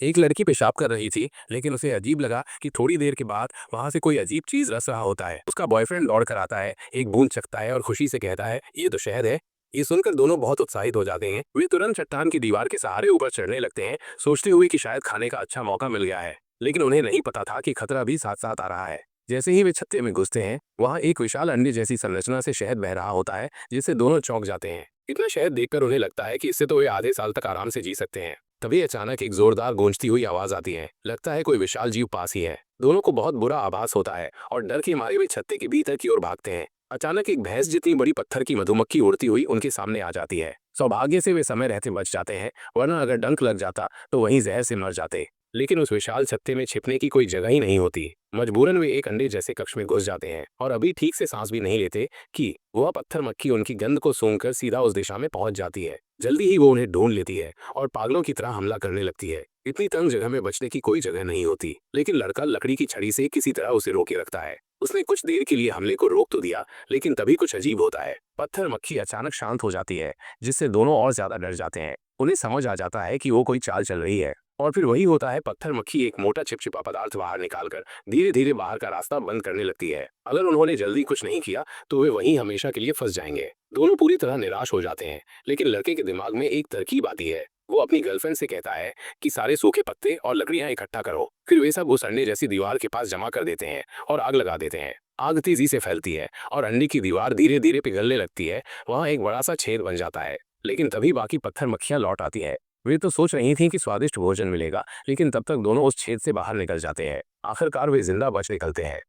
एक लड़की पेशाब कर रही थी, लेकिन उसे अजीब लगा कि थोड़ी देर के बाद वहां से कोई अजीब चीज रस रहा होता है। उसका बॉयफ्रेंड दौड़ कर आता है, एक बूंद चखता है और खुशी से कहता है, ये तो शहद है। ये सुनकर दोनों बहुत उत्साहित हो जाते हैं। वे तुरंत चट्टान की दीवार के सहारे ऊपर चढ़ने लगते हैं, सोचते हुए कि शायद खाने का अच्छा मौका मिल गया है। लेकिन उन्हें नहीं पता था कि खतरा भी साथ साथ आ रहा है। जैसे ही वे छत्ते में घुसते हैं, वहां एक विशाल अंडे जैसी संरचना से शहद बह रहा होता है, जिससे दोनों चौंक जाते हैं। इतना शहद देखकर उन्हें लगता है कि इससे तो वे आधे साल तक आराम से जी सकते हैं। तभी अचानक एक जोरदार गूंजती हुई आवाज आती है। लगता है कोई विशाल जीव पास ही है। दोनों को बहुत बुरा आभास होता है और डर के मारे वे छत्ते के भीतर की ओर भागते हैं। अचानक एक भैंस जितनी बड़ी पत्थर की मधुमक्खी उड़ती हुई उनके सामने आ जाती है। सौभाग्य से वे समय रहते बच जाते हैं, वरना अगर डंक लग जाता तो वहीं जहर से मर जाते। लेकिन उस विशाल छत्ते में छिपने की कोई जगह ही नहीं होती। मजबूरन वे एक अंडे जैसे कक्ष में घुस जाते हैं और अभी ठीक से सांस भी नहीं लेते कि वह पत्थर मक्खी उनकी गंध को सूंघकर सीधा उस दिशा में पहुंच जाती है। जल्दी ही वो उन्हें ढूंढ लेती है और पागलों की तरह हमला करने लगती है। इतनी तंग जगह में बचने की कोई जगह नहीं होती, लेकिन लड़का लकड़ी की छड़ी से किसी तरह उसे रोके रखता है। उसने कुछ देर के लिए हमले को रोक तो दिया, लेकिन तभी कुछ अजीब होता है। पत्थर मक्खी अचानक शांत हो जाती है, जिससे दोनों और ज्यादा डर जाते हैं। उन्हें समझ आ जाता है कि वो कोई चाल चल रही है। और फिर वही होता है, पत्थर मक्खी एक मोटा चिपचिपा पदार्थ बाहर निकालकर धीरे धीरे बाहर का रास्ता बंद करने लगती है। अगर उन्होंने जल्दी कुछ नहीं किया तो वे वहीं हमेशा के लिए फंस जाएंगे। दोनों पूरी तरह निराश हो जाते हैं, लेकिन लड़के के दिमाग में एक तरकीब आती है। वो अपनी गर्लफ्रेंड से कहता है कि सारे सूखे पत्ते और लकड़ियां इकट्ठा करो। फिर वे सब उस अंडे जैसी दीवार के पास जमा कर देते हैं और आग लगा देते हैं। आग तेजी से फैलती है और अंडे की दीवार धीरे धीरे पिघलने लगती है। वहां एक बड़ा सा छेद बन जाता है। लेकिन तभी बाकी पत्थर मक्खियां लौट आती है। वे तो सोच रही थीं कि स्वादिष्ट भोजन मिलेगा, लेकिन तब तक दोनों उस छेद से बाहर निकल जाते हैं। आखिरकार वे जिंदा बच निकलते हैं।